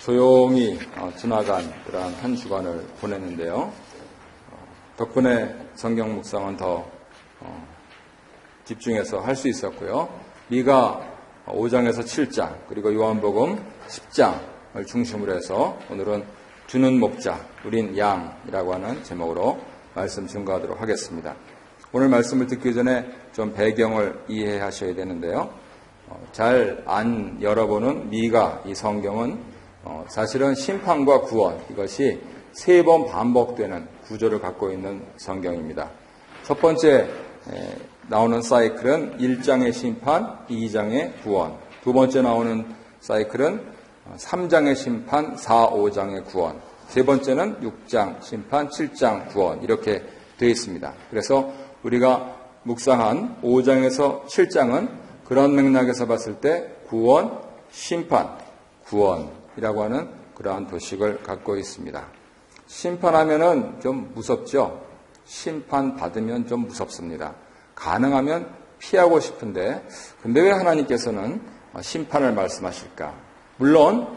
조용히 지나간 그러한 한 주간을 보냈는데요. 덕분에 성경 묵상은 더 집중해서 할 수 있었고요. 미가 5장에서 7장 그리고 요한복음 10장을 중심으로 해서 오늘은 주는 목자, 우린 양이라고 하는 제목으로 말씀 증거하도록 하겠습니다. 오늘 말씀을 듣기 전에 좀 배경을 이해하셔야 되는데요. 잘 안 열어보는 미가 이 성경은 사실은 심판과 구원, 이것이 3번 반복되는 구조를 갖고 있는 성경입니다. 첫 번째 나오는 사이클은 1장의 심판, 2장의 구원. 두 번째 나오는 사이클은 3장의 심판, 4, 5장의 구원. 세 번째는 6장 심판, 7장 구원. 이렇게 되어 있습니다. 그래서 우리가 묵상한 5장에서 7장은 그런 맥락에서 봤을 때 구원, 심판, 구원이라고 하는 그러한 도식을 갖고 있습니다. 심판하면은 좀 무섭죠? 심판받으면 좀 무섭습니다. 가능하면 피하고 싶은데, 근데 왜 하나님께서는 심판을 말씀하실까? 물론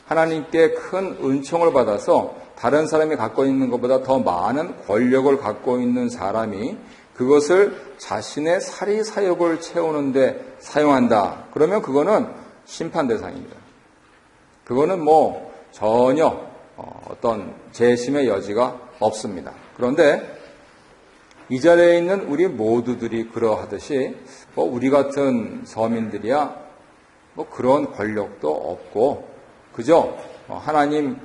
하나님께 큰 은총을 받아서 다른 사람이 갖고 있는 것보다 더 많은 권력을 갖고 있는 사람이 그것을 자신의 사리사욕을 채우는데 사용한다. 그러면 그거는 심판 대상입니다. 그거는 전혀 어떤 재심의 여지가 없습니다. 그런데 이 자리에 있는 우리 모두들이 그러하듯이 우리 같은 서민들이야 그런 권력도 없고 그저 하나님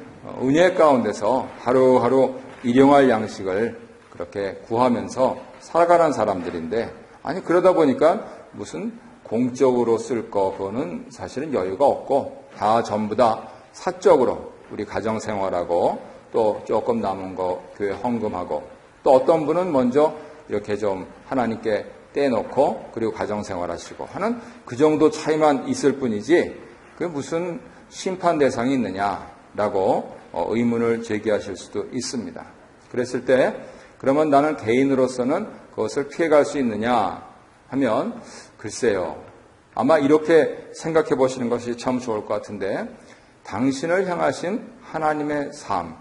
은혜 가운데서 하루하루 일용할 양식을 그렇게 구하면서 살아가는 사람들인데, 아니 그러다 보니까 무슨 공적으로 쓸 거 그거는 사실은 여유가 없고 다 전부 다 사적으로 우리 가정생활하고 또 조금 남은 거 교회 헌금하고 또 어떤 분은 먼저 이렇게 좀 하나님께 떼놓고 그리고 가정생활하시고 하는 그 정도 차이만 있을 뿐이지 그게 무슨 심판 대상이 있느냐라고 의문을 제기하실 수도 있습니다. 그랬을 때 그러면 나는 개인으로서는 그것을 피해갈 수 있느냐 하면 글쎄요. 아마 이렇게 생각해 보시는 것이 참 좋을 것 같은데 당신을 향하신 하나님의 삶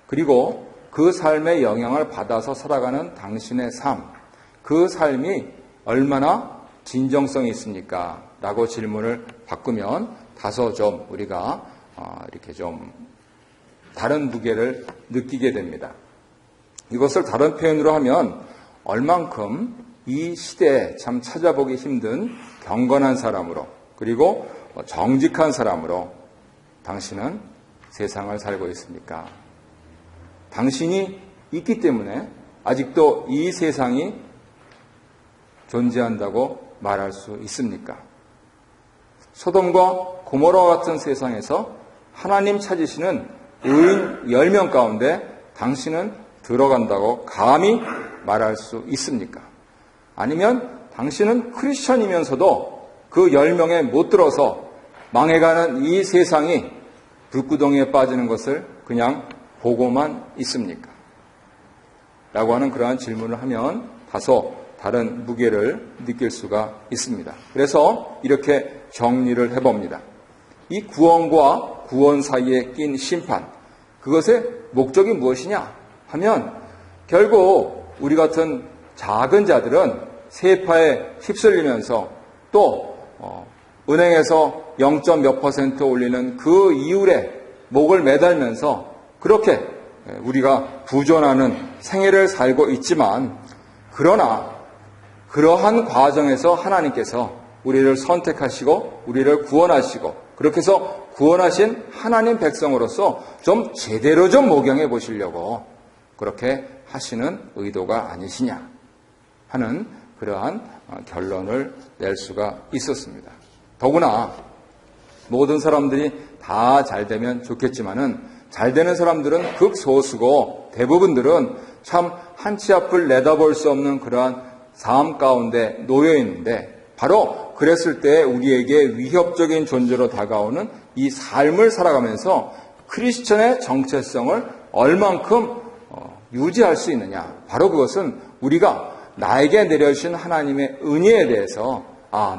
그리고 그 삶의 영향을 받아서 살아가는 당신의 삶 그 삶이 얼마나 진정성이 있습니까? 라고 질문을 바꾸면 다소 좀 우리가 이렇게 좀 다른 무게를 느끼게 됩니다. 이것을 다른 표현으로 하면 얼만큼 이 시대에 참 찾아보기 힘든 경건한 사람으로 그리고 정직한 사람으로 당신은 세상을 살고 있습니까? 당신이 있기 때문에 아직도 이 세상이 존재한다고 말할 수 있습니까? 소돔과 고모라와 같은 세상에서 하나님 찾으시는 의인 10명 가운데 당신은 들어간다고 감히 말할 수 있습니까? 아니면 당신은 크리스천이면서도 그 10명에 못 들어서 망해가는 이 세상이 불구덩이에 빠지는 것을 그냥 보고만 있습니까? 라고 하는 그러한 질문을 하면 다소 다른 무게를 느낄 수가 있습니다. 그래서 이렇게 정리를 해봅니다. 이 구원과 구원 사이에 낀 심판, 그것의 목적이 무엇이냐 하면 결국 우리 같은 작은 자들은 세파에 휩쓸리면서 또 은행에서 0.몇 % 올리는 그 이율에 목을 매달면서 그렇게 우리가 부존하는 생애를 살고 있지만 그러나 그러한 과정에서 하나님께서 우리를 선택하시고 우리를 구원하시고 그렇게 해서 구원하신 하나님 백성으로서 좀 제대로 좀 목용해 보시려고 그렇게 하시는 의도가 아니시냐 하는 그러한 결론을 낼 수가 있었습니다. 더구나 모든 사람들이 다 잘 되면 좋겠지만은 잘 되는 사람들은 극소수고 대부분들은 참 한치 앞을 내다볼 수 없는 그러한 삶 가운데 놓여 있는데 바로 그랬을 때 우리에게 위협적인 존재로 다가오는 이 삶을 살아가면서 크리스천의 정체성을 얼만큼 유지할 수 있느냐. 바로 그것은 우리가 나에게 내려주신 하나님의 은혜에 대해서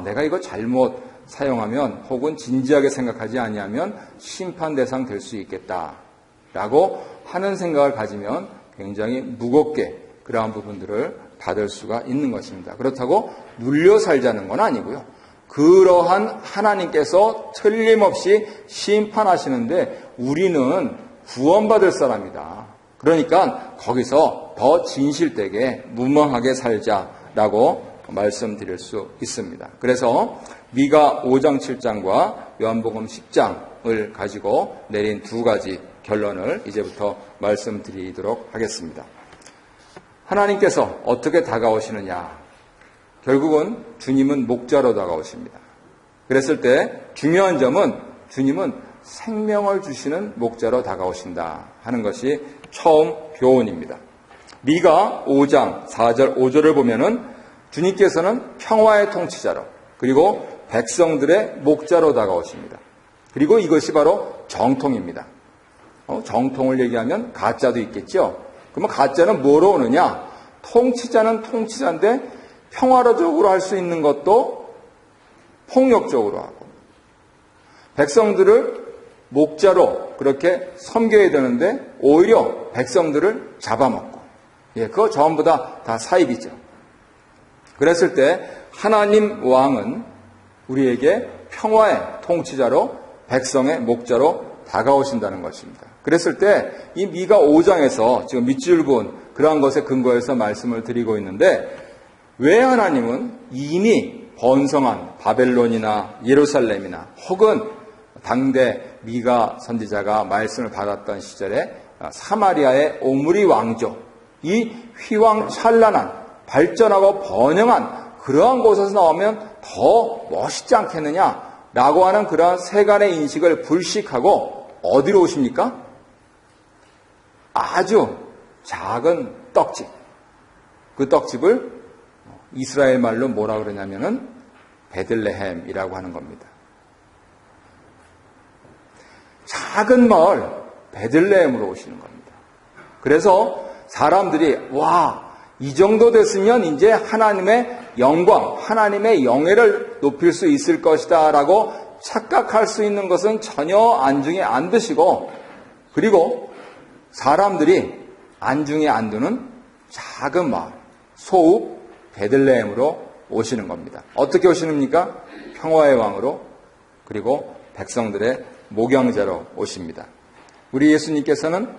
내가 이거 잘못 사용하면 혹은 진지하게 생각하지 아니하면 심판 대상 될 수 있겠다라고 하는 생각을 가지면 굉장히 무겁게 그러한 부분들을 받을 수가 있는 것입니다. 그렇다고 눌려 살자는 건 아니고요. 그러한 하나님께서 틀림없이 심판하시는데 우리는 구원받을 사람이다. 그러니까 거기서 더 진실되게 무멍하게 살자라고 말씀드릴 수 있습니다. 그래서 미가 5장 7장과 요한복음 10장을 가지고 내린 두 가지 결론을 이제부터 말씀드리도록 하겠습니다. 하나님께서 어떻게 다가오시느냐? 결국은 주님은 목자로 다가오십니다. 그랬을 때 중요한 점은 주님은 생명을 주시는 목자로 다가오신다 하는 것이 처음 교훈입니다. 미가 5장 4절 5절을 보면은 주님께서는 평화의 통치자로 그리고 백성들의 목자로 다가오십니다. 그리고 이것이 바로 정통입니다. 정통을 얘기하면 가짜도 있겠죠. 그러면 가짜는 뭐로 오느냐? 통치자는 통치자인데 평화적으로 할 수 있는 것도 폭력적으로 하고 백성들을 목자로 그렇게 섬겨야 되는데 오히려 백성들을 잡아먹고 그거 전부 다 사입이죠. 그랬을 때 하나님 왕은 우리에게 평화의 통치자로 백성의 목자로 다가오신다는 것입니다. 그랬을 때 이 미가 5장에서 지금 밑줄 본 그러한 것에 근거해서 말씀을 드리고 있는데 왜 하나님은 이미 번성한 바벨론이나 예루살렘이나 혹은 당대 미가 선지자가 말씀을 받았던 시절에 사마리아의 오므리 왕조 이 휘황찬란한 발전하고 번영한 그러한 곳에서 나오면 더 멋있지 않겠느냐라고 하는 그러한 세간의 인식을 불식하고 어디로 오십니까? 아주 작은 떡집. 그 떡집을 이스라엘 말로 뭐라 그러냐면은 베들레헴이라고 하는 겁니다. 작은 마을 베들레헴으로 오시는 겁니다. 그래서 사람들이 이 정도 됐으면 이제 하나님의 영광, 하나님의 영예를 높일 수 있을 것이다 라고 착각할 수 있는 것은 전혀 안중에 안 드시고 그리고 사람들이 안중에 안 두는 작은 마을, 소읍 베들레헴으로 오시는 겁니다. 어떻게 오시는입니까? 평화의 왕으로 그리고 백성들의 목양자로 오십니다. 우리 예수님께서는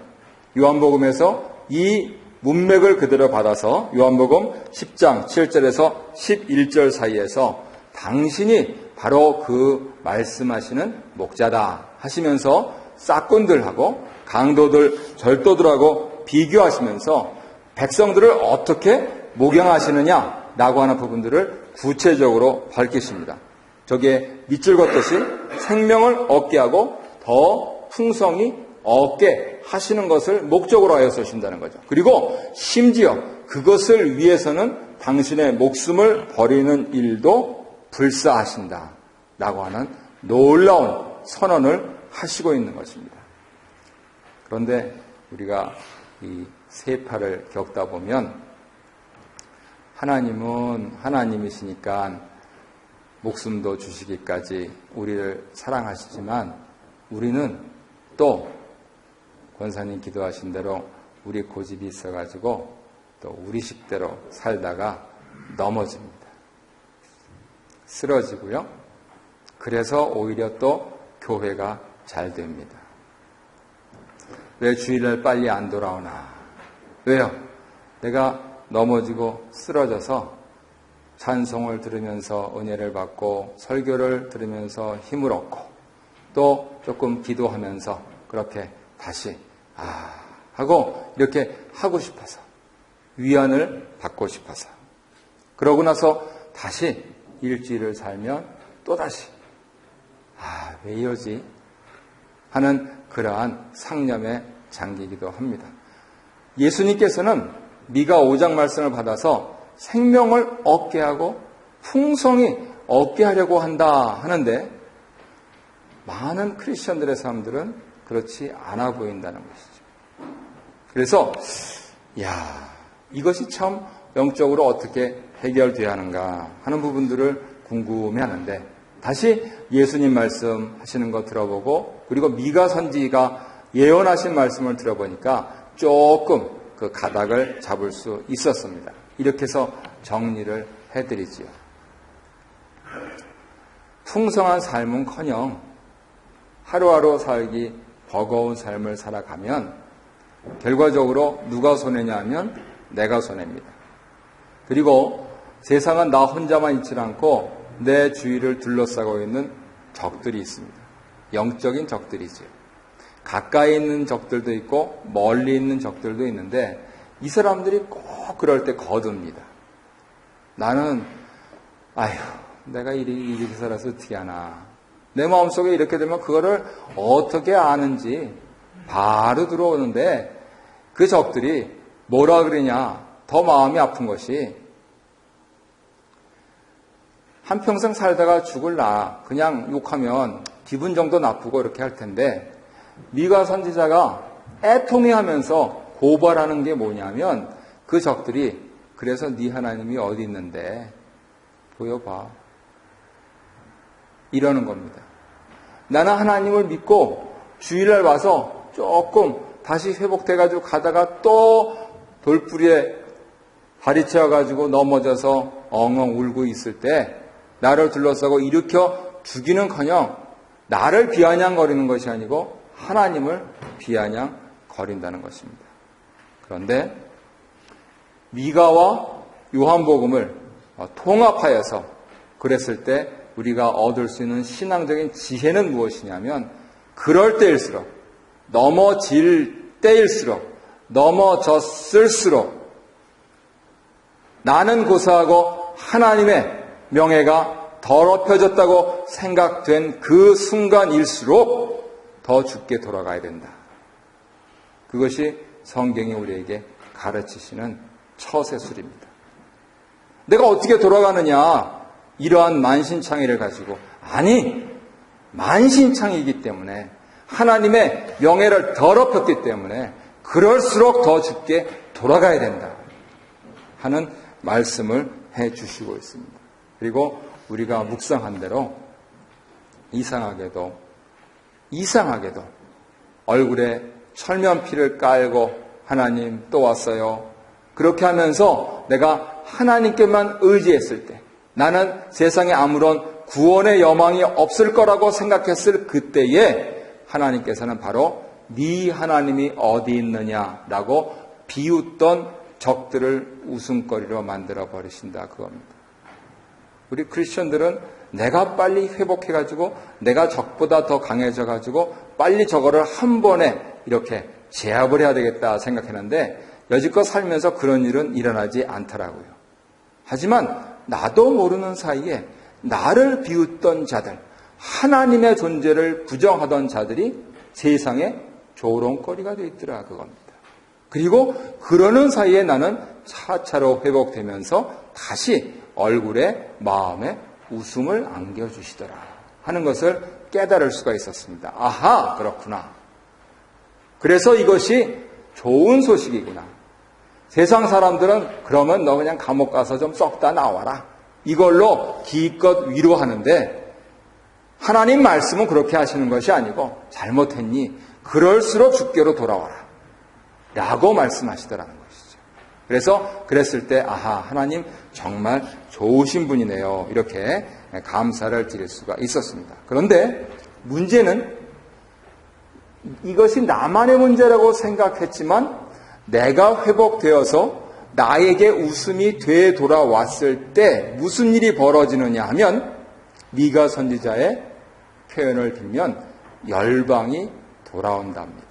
요한복음에서 이 문맥을 그대로 받아서 요한복음 10장 7절에서 11절 사이에서 당신이 바로 그 말씀하시는 목자다 하시면서 싹꾼들하고 강도들, 절도들하고 비교하시면서 백성들을 어떻게 목양하시느냐라고 하는 부분들을 구체적으로 밝히십니다. 저게 밑줄 걷듯이 생명을 얻게 하고 더 풍성히 얻게 하시는 것을 목적으로 하여 쓰신다는 거죠. 그리고 심지어 그것을 위해서는 당신의 목숨을 버리는 일도 불사하신다라고 하는 놀라운 선언을 하시고 있는 것입니다. 그런데 우리가 이 세파를 겪다 보면 하나님은 하나님이시니까 목숨도 주시기까지 우리를 사랑하시지만 우리는 또 권사님 기도하신 대로 우리 고집이 있어가지고 또 우리 식대로 살다가 넘어집니다. 쓰러지고요. 그래서 오히려 또 교회가 잘 됩니다. 왜 주일날 빨리 안 돌아오나? 왜요? 내가 넘어지고 쓰러져서 찬송을 들으면서 은혜를 받고 설교를 들으면서 힘을 얻고 또 조금 기도하면서 그렇게 다시 하고 이렇게 하고 싶어서 위안을 받고 싶어서 그러고 나서 다시 일주일을 살면 또다시 왜 이러지? 하는 그러한 상념에 잠기기도 합니다. 예수님께서는 미가 5장 말씀을 받아서 생명을 얻게 하고 풍성히 얻게 하려고 한다 하는데 많은 크리스천들의 사람들은 그렇지 않아 보인다는 것이죠. 그래서 이것이 참 영적으로 어떻게 해결돼야 하는가 하는 부분들을 궁금해하는데 다시 예수님 말씀 하시는 거 들어보고 그리고 미가 선지가 예언하신 말씀을 들어보니까 조금 그 가닥을 잡을 수 있었습니다. 이렇게 해서 정리를 해드리지요. 풍성한 삶은커녕 하루하루 살기 버거운 삶을 살아가면 결과적으로 누가 손해냐 하면 내가 손해입니다. 그리고 세상은 나 혼자만 있지 않고 내 주위를 둘러싸고 있는 적들이 있습니다. 영적인 적들이죠. 가까이 있는 적들도 있고 멀리 있는 적들도 있는데 이 사람들이 꼭 그럴 때 거둡니다. 나는 내가 이렇게 살아서 어떻게 하나. 내 마음속에 이렇게 되면 그거를 어떻게 아는지 바로 들어오는데 그 적들이 뭐라 그러냐. 더 마음이 아픈 것이 한평생 살다가 죽을 나 그냥 욕하면 기분 정도 나쁘고 이렇게 할 텐데 미가 선지자가 애통해하면서 고발하는 게 뭐냐면 그 적들이 그래서 네 하나님이 어디 있는데 보여봐 이러는 겁니다. 나는 하나님을 믿고 주일날 와서 조금 다시 회복돼가지고 가다가 또 돌뿌리에 발이 채워가지고 넘어져서 엉엉 울고 있을 때 나를 둘러싸고 일으켜 죽이는커녕 나를 비아냥거리는 것이 아니고 하나님을 비아냥거린다는 것입니다. 그런데 미가와 요한복음을 통합하여서 그랬을 때 우리가 얻을 수 있는 신앙적인 지혜는 무엇이냐면 그럴 때일수록 넘어질 때일수록 넘어졌을수록 나는 고사하고 하나님의 명예가 더럽혀졌다고 생각된 그 순간일수록 더 죽게 돌아가야 된다. 그것이 성경이 우리에게 가르치시는 처세술입니다. 내가 어떻게 돌아가느냐? 이러한 만신창이를 가지고 아니 만신창이기 때문에 하나님의 명예를 더럽혔기 때문에 그럴수록 더 죽게 돌아가야 된다 하는 말씀을 해주시고 있습니다. 그리고 우리가 묵상한 대로 이상하게도 얼굴에 철면피를 깔고 하나님 또 왔어요. 그렇게 하면서 내가 하나님께만 의지했을 때 나는 세상에 아무런 구원의 여망이 없을 거라고 생각했을 그때에 하나님께서는 바로 네 하나님이 어디 있느냐라고 비웃던 적들을 웃음거리로 만들어 버리신다 그겁니다. 우리 크리스천들은 내가 빨리 회복해가지고 내가 적보다 더 강해져가지고 빨리 저거를 한 번에 이렇게 제압을 해야 되겠다 생각했는데 여지껏 살면서 그런 일은 일어나지 않더라고요. 하지만 나도 모르는 사이에 나를 비웃던 자들, 하나님의 존재를 부정하던 자들이 세상에 조롱거리가 되어 있더라 그겁니다. 그리고 그러는 사이에 나는 차차로 회복되면서 다시 얼굴에 마음에 웃음을 안겨주시더라 하는 것을 깨달을 수가 있었습니다. 아하, 그렇구나. 그래서 이것이 좋은 소식이구나. 세상 사람들은 그러면 너 그냥 감옥 가서 좀 썩다 나와라. 이걸로 기껏 위로하는데 하나님 말씀은 그렇게 하시는 것이 아니고 잘못했니? 그럴수록 주께로 돌아와라. 라고 말씀하시더라는 것이죠. 그래서 그랬을 때 아하, 하나님 정말 좋으신 분이네요. 이렇게 감사를 드릴 수가 있었습니다. 그런데 문제는 이것이 나만의 문제라고 생각했지만 내가 회복되어서 나에게 웃음이 되돌아왔을 때 무슨 일이 벌어지느냐 하면 미가 선지자의 표현을 빌면 열방이 돌아온답니다.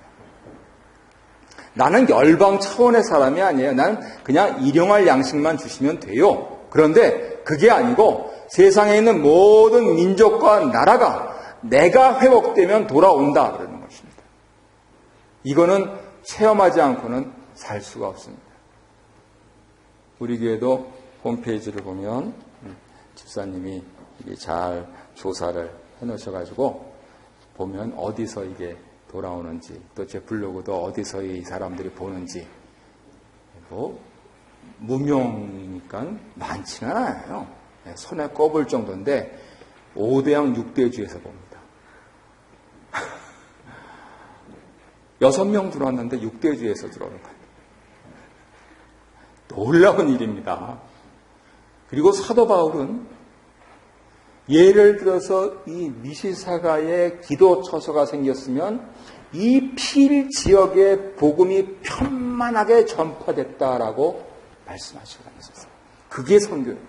나는 열방 차원의 사람이 아니에요. 나는 그냥 일용할 양식만 주시면 돼요. 그런데 그게 아니고 세상에 있는 모든 민족과 나라가 내가 회복되면 돌아온다 그러는 것입니다. 이거는 체험하지 않고는 살 수가 없습니다. 우리 교회도 홈페이지를 보면 집사님이 잘 조사를 해놓으셔가지고 보면 어디서 이게 돌아오는지 또 제 블로그도 어디서 이 사람들이 보는지 뭐 무명이니까 많지는 않아요. 손에 꼽을 정도인데 5대양 6대주에서 봅니다. 6명 들어왔는데 6대주에서 들어오는 거예요. 놀라운 일입니다. 그리고 사도 바울은 예를 들어서 이 미시사가에 기도 처소가 생겼으면 이 필 지역의 복음이 편만하게 전파됐다라고 말씀하시고 다녔었어요. 그게 선교예요.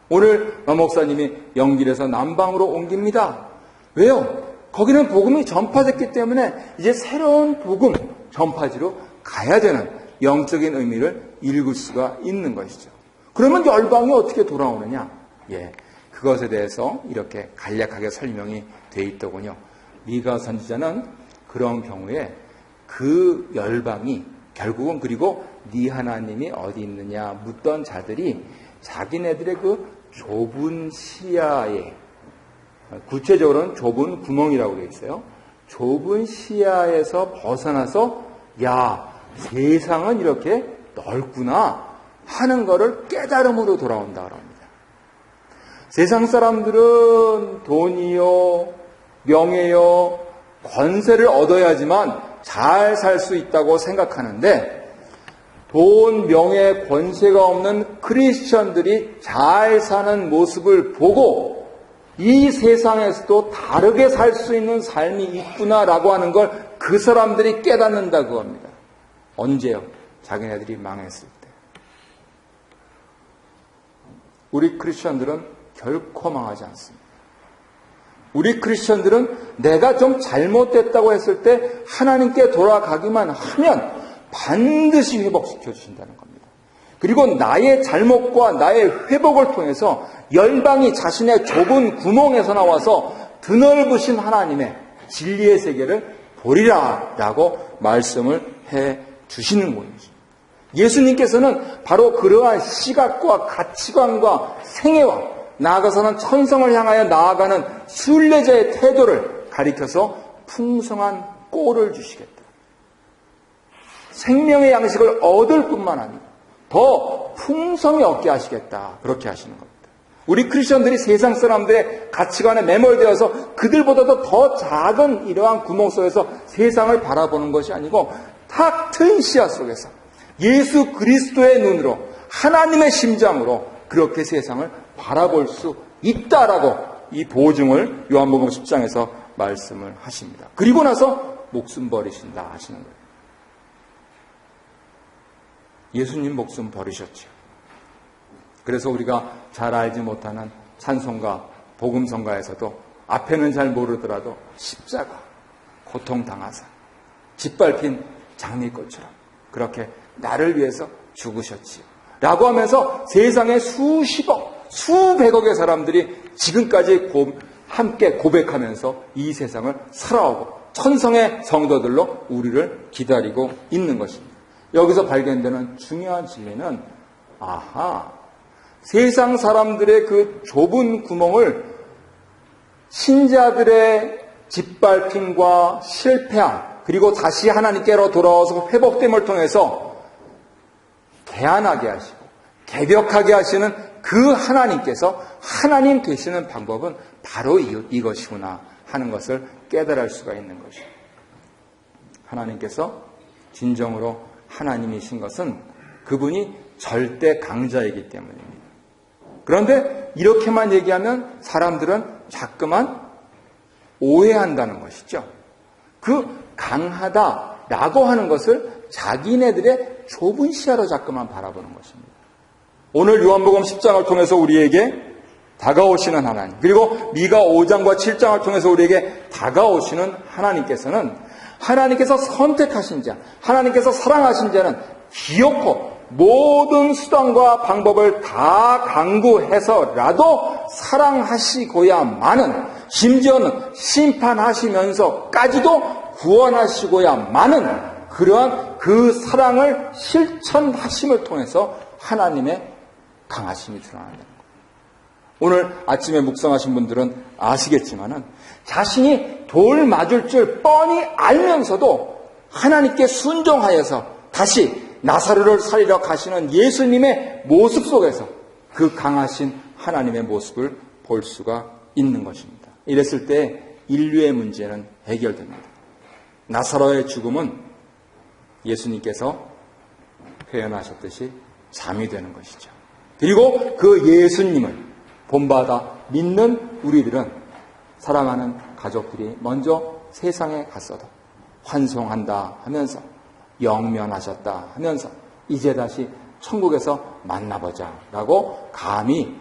오늘 마 목사님이 영길에서 남방으로 옮깁니다. 왜요? 거기는 복음이 전파됐기 때문에 이제 새로운 복음 전파지로 가야 되는 영적인 의미를 읽을 수가 있는 것이죠. 그러면 열방이 어떻게 돌아오느냐? 그것에 대해서 이렇게 간략하게 설명이 되어 있더군요. 미가 선지자는 그런 경우에 그 열방이 결국은 그리고 네 하나님이 어디 있느냐 묻던 자들이 자기네들의 그 좁은 시야에, 구체적으로는 좁은 구멍이라고 되어 있어요. 좁은 시야에서 벗어나서 세상은 이렇게 넓구나 하는 것을 깨달음으로 돌아온다 그럽니다. 세상 사람들은 돈이요, 명예요, 권세를 얻어야지만 잘 살 수 있다고 생각하는데 돈, 명예, 권세가 없는 크리스천들이 잘 사는 모습을 보고 이 세상에서도 다르게 살 수 있는 삶이 있구나라고 하는 걸 그 사람들이 깨닫는다고 합니다. 언제요? 자기네들이 망했을 때. 우리 크리스천들은 결코 망하지 않습니다. 우리 크리스천들은 내가 좀 잘못됐다고 했을 때 하나님께 돌아가기만 하면 반드시 회복시켜 주신다는 겁니다. 그리고 나의 잘못과 나의 회복을 통해서 열방이 자신의 좁은 구멍에서 나와서 드넓으신 하나님의 진리의 세계를 보리라 라고 말씀을 해 주시는 것이죠. 예수님께서는 바로 그러한 시각과 가치관과 생애와 나아가서는 천성을 향하여 나아가는 순례자의 태도를 가리켜서 풍성한 꼴을 주시겠다. 생명의 양식을 얻을 뿐만 아니라 더 풍성히 얻게 하시겠다. 그렇게 하시는 겁니다. 우리 크리스천들이 세상 사람들의 가치관에 매몰되어서 그들보다도 더 작은 이러한 구멍 속에서 세상을 바라보는 것이 아니고 탁 트인 시야 속에서 예수 그리스도의 눈으로 하나님의 심장으로 그렇게 세상을 바라볼 수 있다라고 이 보증을 요한복음 10장에서 말씀을 하십니다. 그리고 나서 목숨 버리신다 하시는 거예요. 예수님 목숨 버리셨죠. 그래서 우리가 잘 알지 못하는 찬송가, 복음성가에서도 앞에는 잘 모르더라도 십자가, 고통당하사, 짓밟힌 장미꽃처럼 그렇게 나를 위해서 죽으셨지요. 라고 하면서 세상의 수십억, 수백억의 사람들이 지금까지 함께 고백하면서 이 세상을 살아오고 천성의 성도들로 우리를 기다리고 있는 것입니다. 여기서 발견되는 중요한 진리는 세상 사람들의 그 좁은 구멍을 신자들의 짓밟힘과 실패함 그리고 다시 하나님께로 돌아와서 회복됨을 통해서 개안하게 하시고 개벽하게 하시는 그 하나님께서 하나님 되시는 방법은 바로 이것이구나 하는 것을 깨달을 수가 있는 것입니다. 하나님께서 진정으로 하나님이신 것은 그분이 절대 강자이기 때문입니다. 그런데 이렇게만 얘기하면 사람들은 자꾸만 오해한다는 것이죠. 그 강하다라고 하는 것을 자기네들의 좁은 시야로 자꾸만 바라보는 것입니다. 오늘 요한복음 10장을 통해서 우리에게 다가오시는 하나님, 그리고 미가 5장과 7장을 통해서 우리에게 다가오시는 하나님께서는 하나님께서 선택하신 자, 하나님께서 사랑하신 자는 기어코 모든 수단과 방법을 다 강구해서라도 사랑하시고야마는, 심지어는 심판하시면서까지도 구원하시고야마는 그러한 그 사랑을 실천하심을 통해서 하나님의 강하심이 드러난다는 거예요. 오늘 아침에 묵상하신 분들은 아시겠지만은 자신이 돌 맞을 줄 뻔히 알면서도 하나님께 순종하여서 다시 나사로를 살리러 가시는 예수님의 모습 속에서 그 강하신 하나님의 모습을 볼 수가 있는 것입니다. 이랬을 때 인류의 문제는 해결됩니다. 나사로의 죽음은 예수님께서 표현하셨듯이 잠이 되는 것이죠. 그리고 그 예수님을 본받아 믿는 우리들은 사랑하는 가족들이 먼저 세상에 갔어도 환송한다 하면서 영면하셨다 하면서 이제 다시 천국에서 만나보자 라고 감히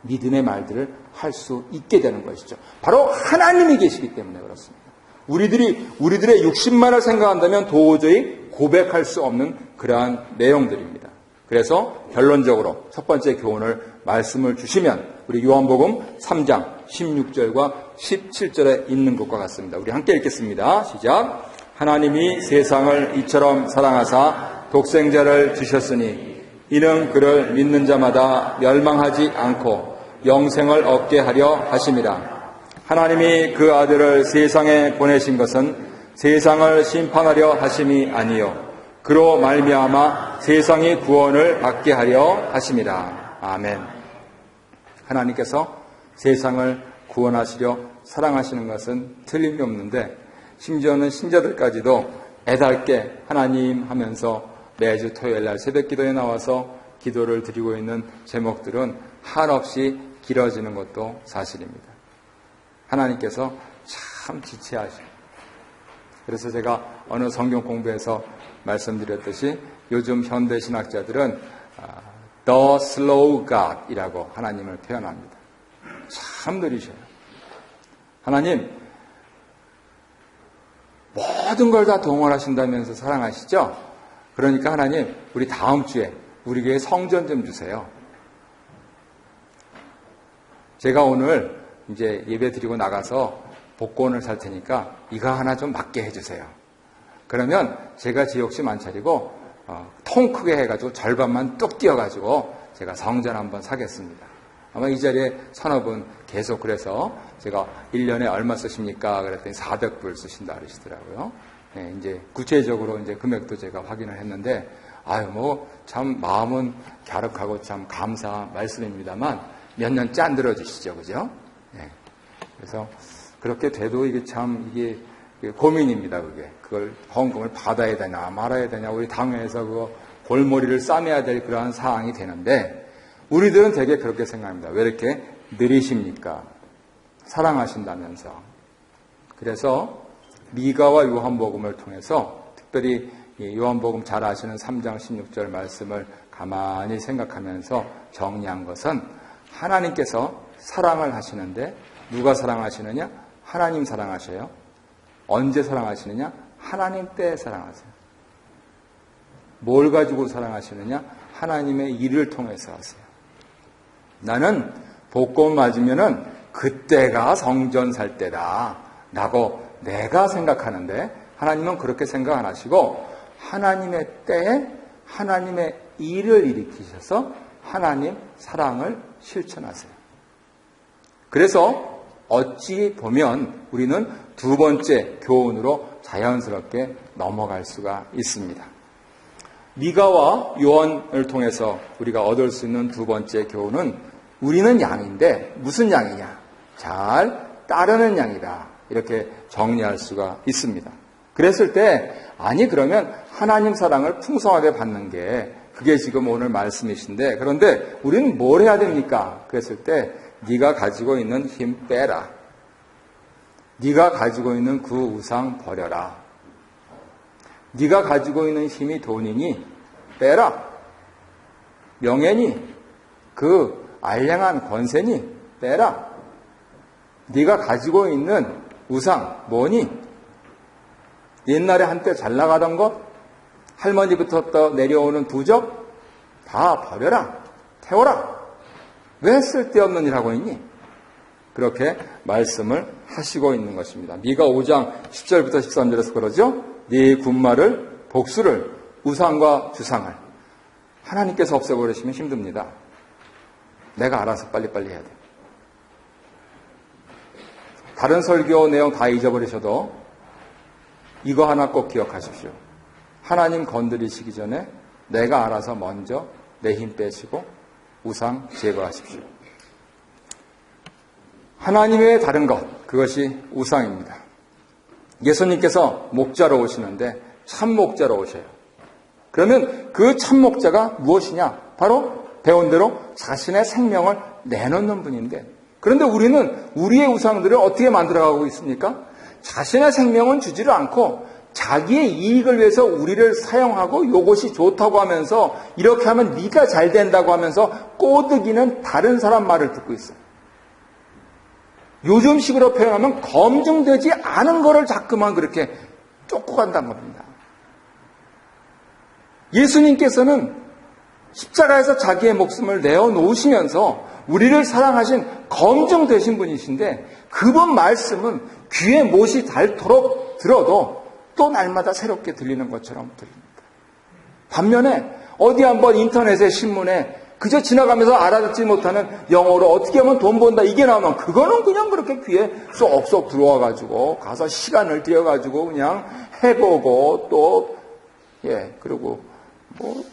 믿음의 말들을 할 수 있게 되는 것이죠. 바로 하나님이 계시기 때문에 그렇습니다. 우리들의 육신만을 생각한다면 도저히 고백할 수 없는 그러한 내용들입니다. 그래서 결론적으로 첫 번째 교훈을 말씀을 주시면 우리 요한복음 3장 16절과 17절에 있는 것과 같습니다. 우리 함께 읽겠습니다. 시작. 하나님이 세상을 이처럼 사랑하사 독생자를 주셨으니 이는 그를 믿는 자마다 멸망하지 않고 영생을 얻게 하려 하심이라. 하나님이 그 아들을 세상에 보내신 것은 세상을 심판하려 하심이 아니요 그로 말미암아 세상이 구원을 받게 하려 하심이라. 아멘. 하나님께서 세상을 구원하시려 사랑하시는 것은 틀림이 없는데 심지어는 신자들까지도 애달게 하나님 하면서 매주 토요일날 새벽기도에 나와서 기도를 드리고 있는 제목들은 한없이 길어지는 것도 사실입니다. 하나님께서 참 지체하시고 그래서 제가 어느 성경 공부에서 말씀드렸듯이 요즘 현대 신학자들은 The Slow God이라고 하나님을 표현합니다. 참 느리셔요. 하나님 모든 걸 다 동원하신다면서 사랑하시죠? 그러니까 하나님 우리 다음 주에 우리 교회 성전 좀 주세요. 제가 오늘 이제 예배 드리고 나가서 복권을 살 테니까 이거 하나 좀 맞게 해주세요. 그러면 제가 제 욕심 안 차리고 통 크게 해가지고 절반만 뚝 띄어가지고 제가 성전 한번 사겠습니다. 아마 이 자리에 서너 분 계속 그래서 제가 1년에 얼마 쓰십니까? 그랬더니 400불 쓰신다 그러시더라고요. 네, 이제 구체적으로 이제 금액도 제가 확인을 했는데 참 마음은 갸륵하고 참 감사 말씀입니다만 몇 년 짠들어 주시죠, 그죠? 네. 그래서 그렇게 돼도 이게 고민입니다, 그게. 그걸 헌금을 받아야 되냐, 말아야 되냐, 우리 당회에서 그거 골머리를 싸매야 될 그러한 사항이 되는데, 우리들은 되게 그렇게 생각합니다. 왜 이렇게 느리십니까? 사랑하신다면서. 그래서 미가와 요한복음을 통해서 특별히 요한복음 잘 아시는 3장 16절 말씀을 가만히 생각하면서 정리한 것은 하나님께서 사랑을 하시는데 누가 사랑하시느냐? 하나님 사랑하셔요. 언제 사랑하시느냐? 하나님 때 사랑하세요. 뭘 가지고 사랑하시느냐? 하나님의 일을 통해서 하세요. 나는 복권 맞으면은 그때가 성전 살 때다 라고 내가 생각하는데 하나님은 그렇게 생각 안 하시고 하나님의 때에 하나님의 일을 일으키셔서 하나님 사랑을 실천하세요. 그래서 어찌 보면 우리는 두 번째 교훈으로 자연스럽게 넘어갈 수가 있습니다. 미가와 요한을 통해서 우리가 얻을 수 있는 두 번째 교훈은 우리는 양인데 무슨 양이냐? 잘 따르는 양이다. 이렇게 정리할 수가 있습니다. 그랬을 때 그러면 하나님 사랑을 풍성하게 받는 게 그게 지금 오늘 말씀이신데 그런데 우리는 뭘 해야 됩니까? 그랬을 때 네가 가지고 있는 힘 빼라. 네가 가지고 있는 그 우상 버려라. 네가 가지고 있는 힘이 돈이니 빼라. 명예니 그 알량한 권세니 빼라. 네가 가지고 있는 우상 뭐니? 옛날에 한때 잘 나가던 것, 할머니부터 내려오는 부적 다 버려라. 태워라. 왜 쓸데없는 일 하고 있니? 그렇게 말씀을 하시고 있는 것입니다. 미가 5장 10절부터 13절에서 그러죠. 네 군마를 복수를 우상과 주상을 하나님께서 없애버리시면 힘듭니다. 내가 알아서 빨리빨리 해야 돼요. 다른 설교 내용 다 잊어버리셔도 이거 하나 꼭 기억하십시오. 하나님 건드리시기 전에 내가 알아서 먼저 내 힘 빼시고 우상 제거하십시오. 하나님 외에 다른 것, 그것이 우상입니다. 예수님께서 목자로 오시는데 참 목자로 오셔요. 그러면 그 참 목자가 무엇이냐? 바로 배운 대로 자신의 생명을 내놓는 분인데, 그런데 우리는 우리의 우상들을 어떻게 만들어가고 있습니까? 자신의 생명은 주지를 않고 자기의 이익을 위해서 우리를 사용하고 이것이 좋다고 하면서 이렇게 하면 네가 잘 된다고 하면서 꼬드기는 다른 사람 말을 듣고 있어요. 요즘식으로 표현하면 검증되지 않은 거를 자꾸만 그렇게 쫓고 간단 말입니다. 예수님께서는 십자가에서 자기의 목숨을 내어놓으시면서 우리를 사랑하신 검증되신 분이신데, 그분 말씀은 귀에 못이 닳도록 들어도 또 날마다 새롭게 들리는 것처럼 들립니다. 반면에 어디 한번 인터넷의 신문에 그저 지나가면서 알아듣지 못하는 영어로 어떻게 하면 돈 번다 이게 나오면 그거는 그냥 그렇게 귀에 쏙쏙 들어와가지고 가서 시간을 들여가지고 그냥 해보고 또 그리고 뭐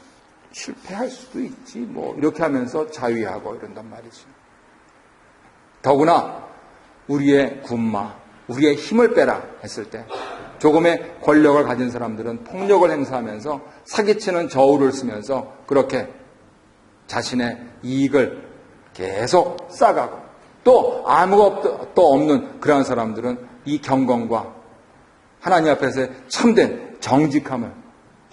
실패할 수도 있지 뭐 이렇게 하면서 자위하고 이런단 말이죠. 더구나 우리의 군마, 우리의 힘을 빼라 했을 때 조금의 권력을 가진 사람들은 폭력을 행사하면서 사기치는 저울을 쓰면서 그렇게 자신의 이익을 계속 쌓아가고, 또 아무것도 없는 그러한 사람들은 이 경건과 하나님 앞에서의 참된 정직함을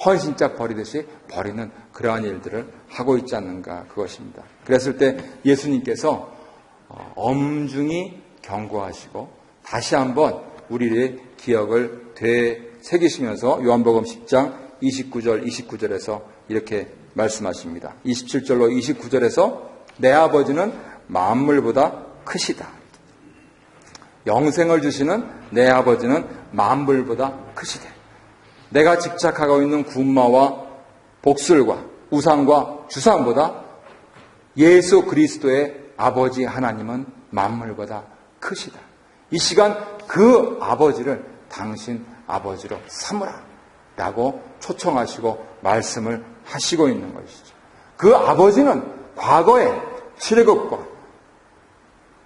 헌신짝 버리듯이 버리는 그러한 일들을 하고 있지 않는가, 그것입니다. 그랬을 때 예수님께서 엄중히 경고하시고 다시 한번 우리의 기억을 되새기시면서 요한복음 10장 29절에서 이렇게 말씀하십니다. 27절로 29절에서 내 아버지는 만물보다 크시다. 영생을 주시는 내 아버지는 만물보다 크시대. 내가 집착하고 있는 군마와 복술과 우상과 주상보다 예수 그리스도의 아버지 하나님은 만물보다 크시다. 이 시간 그 아버지를 당신 아버지로 삼으라 라고 초청하시고 말씀을 하시고 있는 것이죠. 그 아버지는 과거에 출애굽과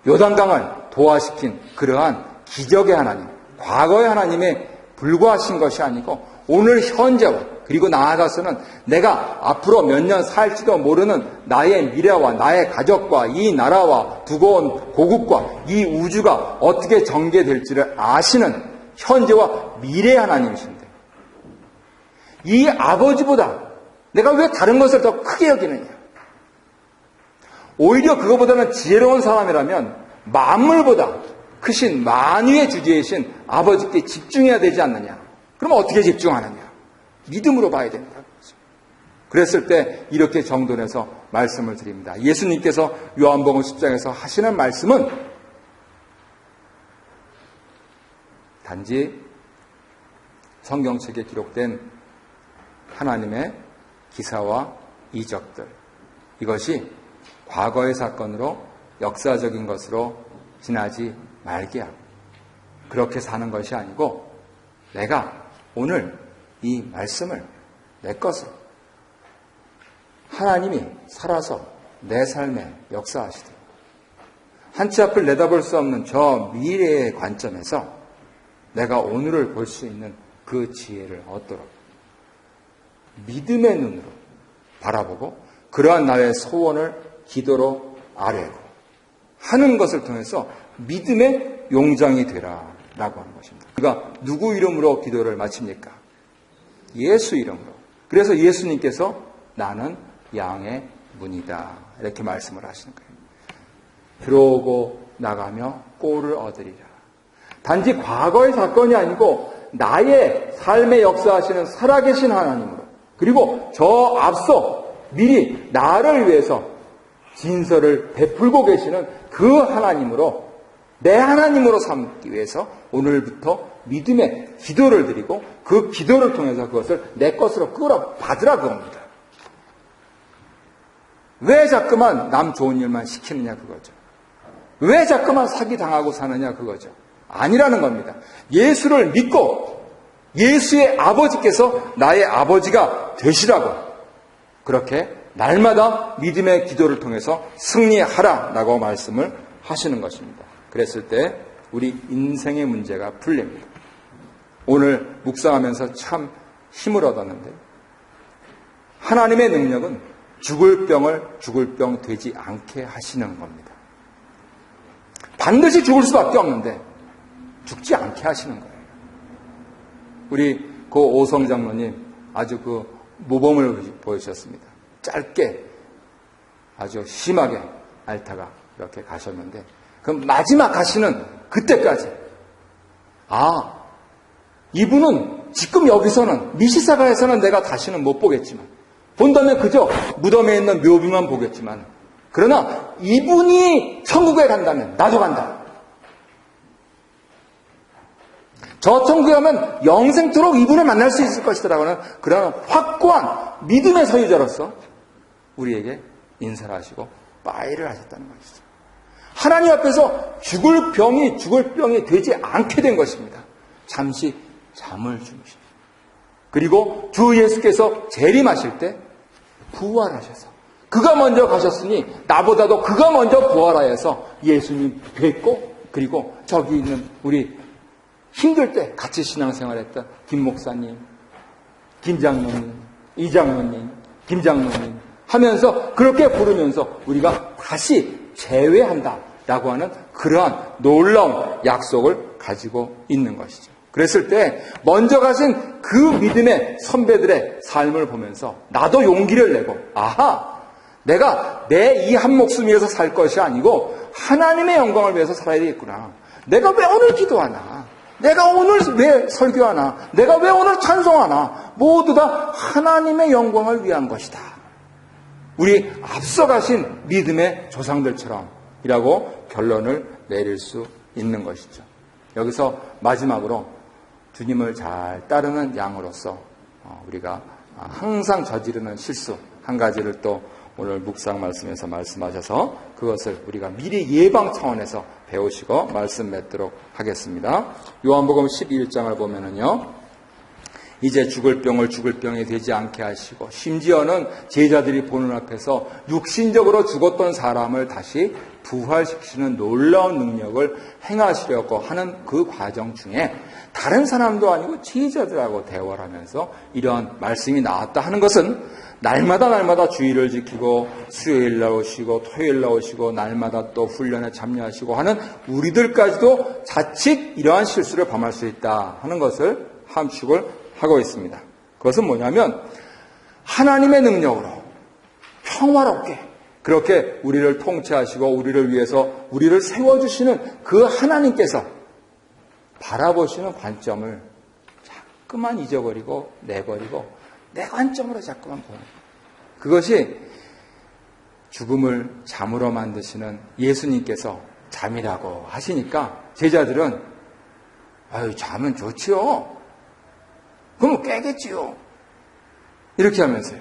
요단강을 도화시킨 그러한 기적의 하나님, 과거의 하나님에 불과하신 것이 아니고 오늘 현재와 그리고 나아가서는 내가 앞으로 몇 년 살지도 모르는 나의 미래와 나의 가족과 이 나라와 두고 온 고국과 이 우주가 어떻게 전개될지를 아시는 현재와 미래의 하나님이신데, 이 아버지보다 내가 왜 다른 것을 더 크게 여기느냐? 오히려 그거보다는 지혜로운 사람이라면 만물보다 크신 만유의 주제이신 아버지께 집중해야 되지 않느냐? 그럼 어떻게 집중하느냐? 믿음으로 봐야 된다. 그랬을 때 이렇게 정돈해서 말씀을 드립니다. 예수님께서 요한복음 10장에서 하시는 말씀은 단지 성경책에 기록된 하나님의 기사와 이적들, 이것이 과거의 사건으로 역사적인 것으로 지나지 말게 하고 그렇게 사는 것이 아니고, 내가 오늘 이 말씀을 내 것으로 하나님이 살아서 내 삶에 역사하시되 한치 앞을 내다볼 수 없는 저 미래의 관점에서 내가 오늘을 볼 수 있는 그 지혜를 얻도록 믿음의 눈으로 바라보고 그러한 나의 소원을 기도로 아뢰고 하는 것을 통해서 믿음의 용장이 되라 라고 하는 것입니다. 그가 누구 이름으로 기도를 마칩니까? 예수 이름으로. 그래서 예수님께서 나는 양의 문이다 이렇게 말씀을 하시는 거예요. 들어오고 나가며 꼴을 얻으리라. 단지 과거의 사건이 아니고 나의 삶의 역사하시는 살아계신 하나님으로, 그리고 저 앞서 미리 나를 위해서 진설을 베풀고 계시는 그 하나님으로, 내 하나님으로 삼기 위해서 오늘부터 믿음의 기도를 드리고 그 기도를 통해서 그것을 내 것으로 끌어받으라 그겁니다. 왜 자꾸만 남 좋은 일만 시키느냐 그거죠. 왜 자꾸만 사기당하고 사느냐 그거죠. 아니라는 겁니다. 예수를 믿고 예수의 아버지께서 나의 아버지가 되시라고 그렇게 날마다 믿음의 기도를 통해서 승리하라라고 말씀을 하시는 것입니다. 그랬을 때 우리 인생의 문제가 풀립니다. 오늘 묵상하면서 참 힘을 얻었는데 하나님의 능력은 죽을 병을 죽을 병 되지 않게 하시는 겁니다. 반드시 죽을 수밖에 없는데 죽지 않게 하시는 거예요. 우리 고 오성 장로님 아주 그 모범을 보여주셨습니다. 짧게 아주 심하게 앓다가 이렇게 가셨는데 그럼 마지막 가시는 그때까지 이분은 지금 여기서는 미시사가에서는 내가 다시는 못 보겠지만 본다면 그저 무덤에 있는 묘비만 보겠지만 그러나 이분이 천국에 간다면 나도 간다. 저 천국에 가면 영생토록 이분을 만날 수 있을 것이라고는 그런 확고한 믿음의 소유자로서 우리에게 인사를 하시고 빠이를 하셨다는 것이죠. 하나님 앞에서 죽을 병이 되지 않게 된 것입니다. 잠시 잠을 주무십니다. 그리고 주 예수께서 재림하실 때 부활하셔서 그가 먼저 가셨으니 나보다도 그가 먼저 부활하여서 예수님 뵙고 그리고 저기 있는 우리 힘들 때 같이 신앙생활했던 김 목사님, 김 장로님, 이 장로님, 김 장로님 하면서 그렇게 부르면서 우리가 다시 재회한다라고 하는 그러한 놀라운 약속을 가지고 있는 것이죠. 그랬을 때 먼저 가신 그 믿음의 선배들의 삶을 보면서 나도 용기를 내고 내가 내 이 한 목숨 위해서 살 것이 아니고 하나님의 영광을 위해서 살아야 되겠구나. 내가 왜 오늘 기도하나? 내가 오늘 왜 설교하나? 내가 왜 오늘 찬송하나? 모두 다 하나님의 영광을 위한 것이다. 우리 앞서가신 믿음의 조상들처럼 이라고 결론을 내릴 수 있는 것이죠. 여기서 마지막으로 주님을 잘 따르는 양으로서 우리가 항상 저지르는 실수 한 가지를 또 오늘 묵상 말씀에서 말씀하셔서 그것을 우리가 미리 예방 차원에서 배우시고 말씀 맺도록 하겠습니다. 요한복음 12장을 보면은요. 이제 죽을 병을 죽을 병이 되지 않게 하시고 심지어는 제자들이 보는 앞에서 육신적으로 죽었던 사람을 다시 부활시키는 놀라운 능력을 행하시려고 하는 그 과정 중에 다른 사람도 아니고 제자들하고 대화를 하면서 이러한 말씀이 나왔다 하는 것은 날마다 주의를 지키고 수요일 나오시고 토요일 나오시고 날마다 또 훈련에 참여하시고 하는 우리들까지도 자칫 이러한 실수를 범할 수 있다 하는 것을 함축을 하고 있습니다. 그것은 뭐냐면 하나님의 능력으로 평화롭게 그렇게 우리를 통치하시고 우리를 위해서 우리를 세워주시는 그 하나님께서 바라보시는 관점을 자꾸만 잊어버리고 내버리고 내 관점으로 자꾸만 보는 그것이 죽음을 잠으로 만드시는 예수님께서 잠이라고 하시니까 제자들은 잠은 좋지요. 그럼 깨겠지요. 이렇게 하면서요.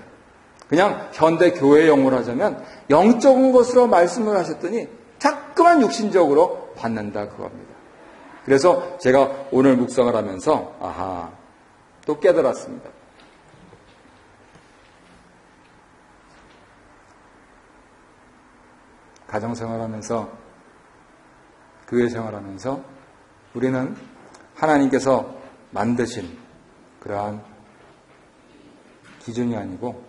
그냥 현대 교회 용어로 하자면 영적인 것으로 말씀을 하셨더니 자꾸만 육신적으로 받는다 그겁니다. 그래서 제가 오늘 묵상을 하면서 또 깨달았습니다. 가정생활하면서 교회생활하면서 우리는 하나님께서 만드신 그러한 기준이 아니고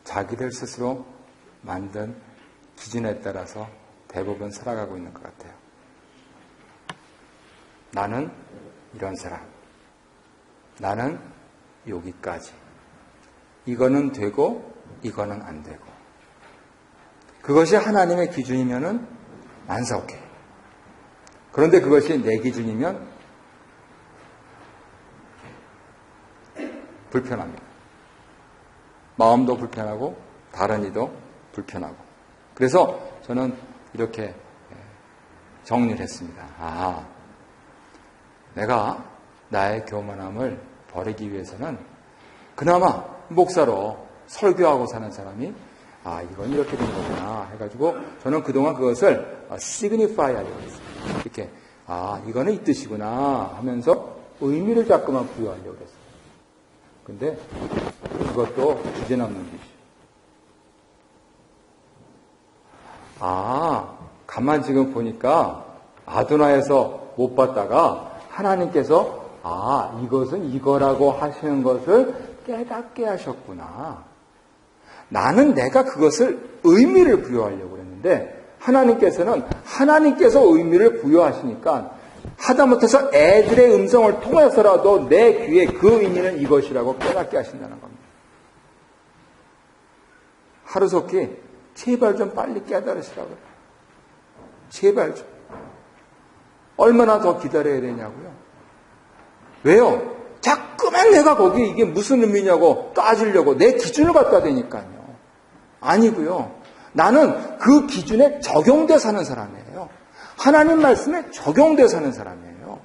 자기들 스스로 만든 기준에 따라서 대부분 살아가고 있는 것 같아요. 나는 이런 사람, 나는 여기까지, 이거는 되고 이거는 안 되고 그것이 하나님의 기준이면은 만족해. 그런데 그것이 내 기준이면 불편합니다. 마음도 불편하고 다른 이도 불편하고. 그래서 저는 이렇게 정리를 했습니다. 내가 나의 교만함을 버리기 위해서는 그나마 목사로 설교하고 사는 사람이 이건 이렇게 된 거구나 해가지고 저는 그동안 그것을 signify 하려고 했어요. 이렇게 이거는 이 뜻이구나 하면서 의미를 자꾸만 부여하려고 했어요. 근데 그것도 주제넘는 짓이에요. 가만 지금 보니까 아도나에서 못 봤다가 하나님께서 이것은 이거라고 하시는 것을 깨닫게 하셨구나. 나는 내가 그것을 의미를 부여하려고 했는데 하나님께서는 하나님께서 의미를 부여하시니까 하다못해서 애들의 음성을 통해서라도 내 귀에 그 의미는 이것이라고 깨닫게 하신다는 겁니다. 하루속히 제발 좀 빨리 깨달으시라고요. 제발 좀. 얼마나 더 기다려야 되냐고요. 왜요? 자꾸만 내가 거기에 이게 무슨 의미냐고 따지려고 내 기준을 갖다 대니까요. 아니고요. 나는 그 기준에 적용돼 사는 사람이에요. 하나님 말씀에 적용돼 사는 사람이에요.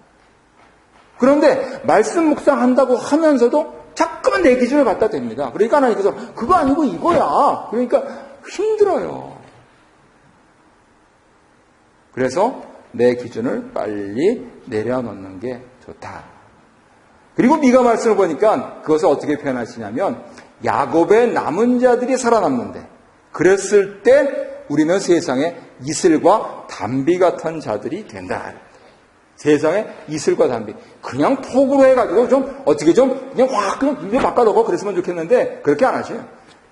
그런데 말씀 묵상한다고 하면서도 자꾸만 내 기준을 갖다 댑니다. 그러니까 하나님께서 그거 아니고 이거야. 그러니까 힘들어요. 그래서 내 기준을 빨리 내려놓는 게 좋다. 그리고 미가 말씀을 보니까 그것을 어떻게 표현하시냐면 야곱의 남은 자들이 살아남는데 그랬을 때 우리는 세상에 이슬과 담비 같은 자들이 된다. 세상에 이슬과 담비. 그냥 폭으로 해가지고 좀 어떻게 좀 그냥 확 그냥 입에 바꿔놓고 그랬으면 좋겠는데 그렇게 안 하셔요.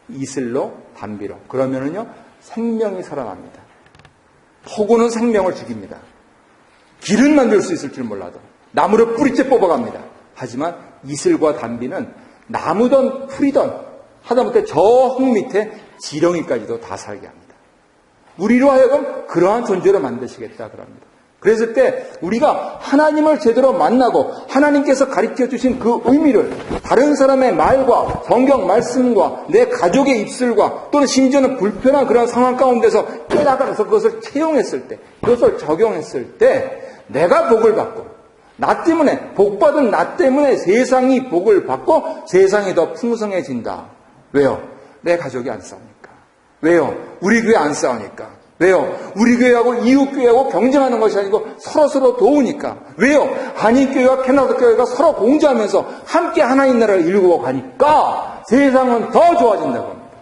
이슬로 담비로. 그러면은요 생명이 살아납니다. 폭우는 생명을 죽입니다. 길은 만들 수 있을 줄 몰라도 나무를 뿌리째 뽑아갑니다. 하지만 이슬과 담비는 나무든 풀이든 하다못해 저 흙 밑에 지렁이까지도 다 살게 합니다. 우리로 하여금 그러한 존재로 만드시겠다 그럽니다. 그랬을 때 우리가 하나님을 제대로 만나고 하나님께서 가르쳐 주신 그 의미를 다른 사람의 말과 성경 말씀과 내 가족의 입술과 또는 심지어는 불편한 그런 상황 가운데서 깨달아서 그것을 채용했을 때 그것을 적용했을 때 내가 복을 받고 나 때문에 복받은 나 때문에 세상이 복을 받고 세상이 더 풍성해진다. 왜요? 내 가족이 안 싸우니까. 왜요? 우리 교회 안 싸우니까. 왜요? 우리 교회하고 이웃 교회하고 경쟁하는 것이 아니고 서로서로 도우니까. 왜요? 한인교회와 캐나다 교회가 서로 공존하면서 함께 하나님 나라를 이루고 가니까 세상은 더 좋아진다고 합니다.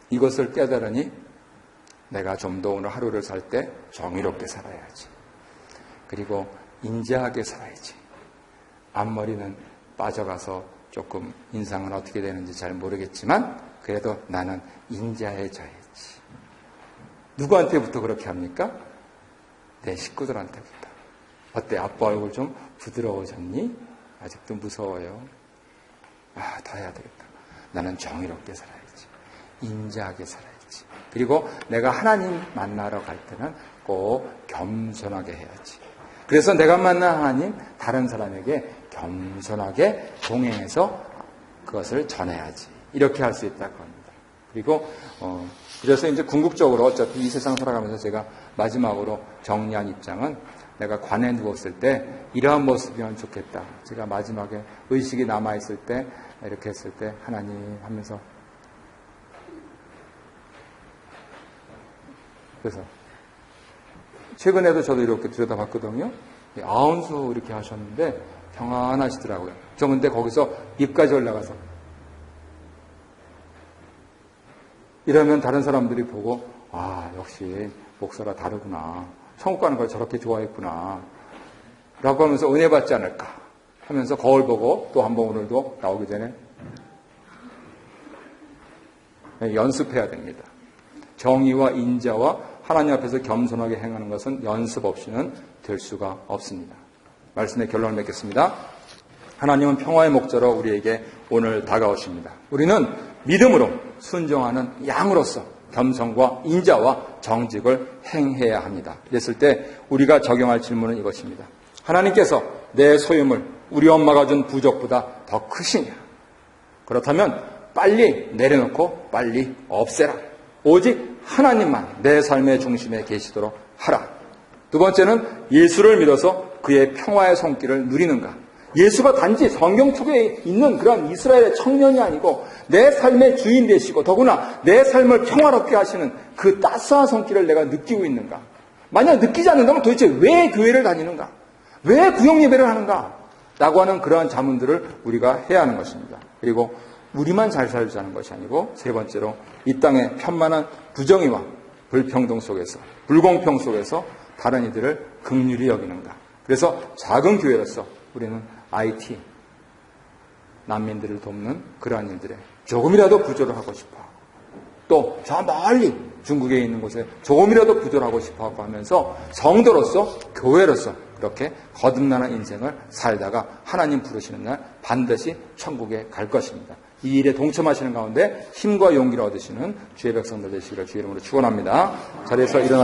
이것을 깨달으니 내가 좀 더 오늘 하루를 살 때 정의롭게 살아야지. 그리고 인자하게 살아야지. 앞머리는 빠져가서 조금 인상은 어떻게 되는지 잘 모르겠지만 그래도 나는 인자해져야지. 누구한테부터 그렇게 합니까? 내 식구들한테부터. 어때? 아빠 얼굴 좀 부드러워졌니? 아직도 무서워요. 더 해야 되겠다. 나는 정의롭게 살아야지. 인자하게 살아야지. 그리고 내가 하나님 만나러 갈 때는 꼭 겸손하게 해야지. 그래서 내가 만난 하나님 다른 사람에게 겸손하게 동행해서 그것을 전해야지. 이렇게 할 수 있다고 합니다. 그리고 그래서 이제 궁극적으로 어차피 이 세상 살아가면서 제가 마지막으로 정리한 입장은 내가 관에 누웠을 때 이러한 모습이면 좋겠다. 제가 마지막에 의식이 남아있을 때 이렇게 했을 때 하나님 하면서 그래서 최근에도 저도 이렇게 들여다봤거든요. 아운수 이렇게 하셨는데 평안하시더라고요. 저 근데 거기서 입까지 올라가서 이러면 다른 사람들이 보고 역시 목사가 다르구나. 천국 가는 걸 저렇게 좋아했구나. 라고 하면서 은혜 받지 않을까 하면서 거울 보고 또 한 번 오늘도 나오기 전에 연습해야 됩니다. 정의와 인자와 하나님 앞에서 겸손하게 행하는 것은 연습 없이는 될 수가 없습니다. 말씀의 결론을 맺겠습니다. 하나님은 평화의 목자로 우리에게 오늘 다가오십니다. 우리는 믿음으로 순종하는 양으로서 겸손과 인자와 정직을 행해야 합니다. 그랬을 때 우리가 적용할 질문은 이것입니다. 하나님께서 내 소유물, 우리 엄마가 준 부족보다 더 크시냐? 그렇다면 빨리 내려놓고 빨리 없애라. 오직 하나님만 내 삶의 중심에 계시도록 하라. 두 번째는 예수를 믿어서 그의 평화의 손길을 누리는가. 예수가 단지 성경 속에 있는 그런 이스라엘의 청년이 아니고 내 삶의 주인 되시고 더구나 내 삶을 평화롭게 하시는 그 따스한 손길을 내가 느끼고 있는가. 만약 느끼지 않는다면 도대체 왜 교회를 다니는가? 왜 구역 예배를 하는가? 라고 하는 그러한 자문들을 우리가 해야 하는 것입니다. 그리고 우리만 잘 살자는 것이 아니고 세 번째로 이 땅에 편만한 부정의와 불평등 속에서, 불공평 속에서 다른 이들을 긍휼히 여기는가. 그래서 작은 교회로서 우리는 IT, 난민들을 돕는 그러한 일들에 조금이라도 부조를 하고 싶어 하고, 또 저 멀리 중국에 있는 곳에 조금이라도 부조를 하고 싶어 하고 하면서 성도로서, 교회로서 그렇게 거듭나는 인생을 살다가 하나님 부르시는 날 반드시 천국에 갈 것입니다. 이 일에 동참하시는 가운데 힘과 용기를 얻으시는 주의 백성들 되시기를 주의 이름으로 축원합니다. 자리에서 일어나